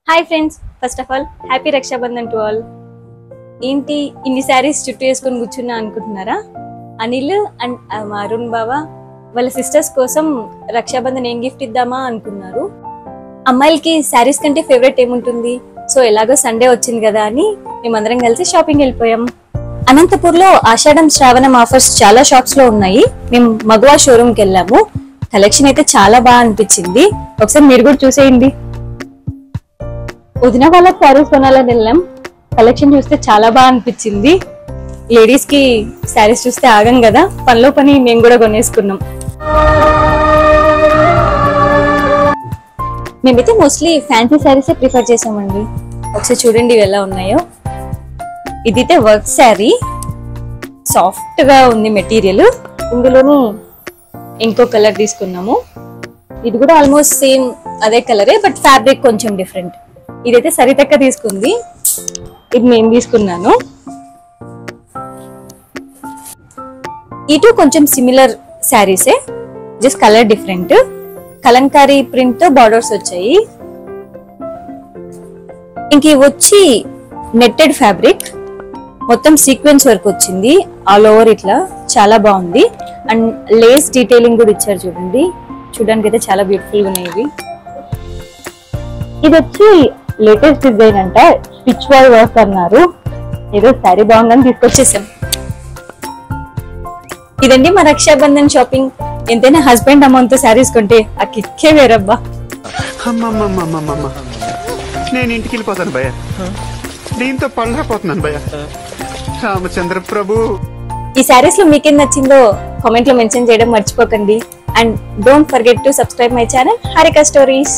Hi friends, first of all happy Raksha Bandhan to all. ఏంటి ఇన్ని శారీస్ చుట్టూ వేసుకొని కూర్చున్నా అనుకుంటున్నారా? అనిల్ అండ్ మా అరుణ్ బావ వాళ్ళ సిస్టర్స్ కోసం రక్షాబంధన్ ఏం గిఫ్ట్ ఇద్దామా అనుకున్నారు. అమ్మాయిలకి శారీస్ కంటే ఫేవరెట్ ఏముంటుంది? సో ఎలాగో సండే వచ్చింది కదా అని మేమందరం కలిసి షాపింగ్ వెళ్ళిపోయాం. అనంతపూర్లో ఆషాఢం శ్రావణం ఆఫర్స్ చాలా షాప్స్ లో ఉన్నాయి. మేము మగవా షోరూమ్ కి వెళ్ళాము. కలెక్షన్ అయితే చాలా బాగా అనిపించింది. ఒకసారి మీరు కూడా చూసేయండి. వదిన వాళ్ళ శారీస్ కొనాలని వెళ్ళాం. కలెక్షన్ చూస్తే చాలా బాగా అనిపించింది. లేడీస్ కి శారీస్ చూస్తే ఆగం కదా, పనిలో పని మేము కూడా కొనేసుకున్నాం. మేమైతే మోస్ట్లీ ఫ్యాన్సీ శారీస్ ప్రిఫర్ చేసామండి. ఒకసారి చూడండి ఇవి ఎలా ఉన్నాయో. ఇదైతే వర్క్ శారీ, సాఫ్ట్ గా ఉంది మెటీరియల్. ఇందులోని ఇంకో కలర్ తీసుకున్నాము. ఇది కూడా ఆల్మోస్ట్ సేమ్ అదే కలరే, బట్ ఫ్యాబ్రిక్ కొంచెం డిఫరెంట్. ఇదైతే సరితక్క తీసుకుంది, ఇది నేను తీసుకున్నాను. ఇటు కొంచెం సిమిలర్ శారీసే, just colour different. Kalamkari print తో బార్డర్స్ వచ్చాయి. ఇంక ఇవి వచ్చి నెట్టెడ్ ఫ్యాబ్రిక్, మొత్తం సీక్వెన్స్ వర్క్ వచ్చింది ఆల్ ఓవర్. ఇట్లా చాలా బాగుంది. అండ్ లేస్ డీటెయిలింగ్ కూడా ఇచ్చారు చూడండి. చూడడానికి అయితే చాలా బ్యూటిఫుల్ గా ఉన్నాయి. ఇది వచ్చి లేటెస్ట్ డిజైన్ అంట, స్టిచ్ బాయ్ వర్క్ అన్నారు. ఏదో శారీ బాగుందని తీసుకొచ్చేసాం. ఇదండి మా రక్షాబంధన్ షాపింగ్. ఎంతైనా హస్బెండ్ అమౌంట్ తో శారీస్ కొంటే ఆ కిక్కే వేరబ్బా. నేను ఇంటికి వెళ్ళిపోతాను భయ్య, దీంతో పళ్ళపోతున్నాను భయ్య. రామచంద్ర ప్రభు, ఈ శారీస్ లో మీకేం నచ్చిందో కామెంట్ లో మెన్షన్ చేయడం మర్చిపోకండి. And don't forget to subscribe my channel Harika stories.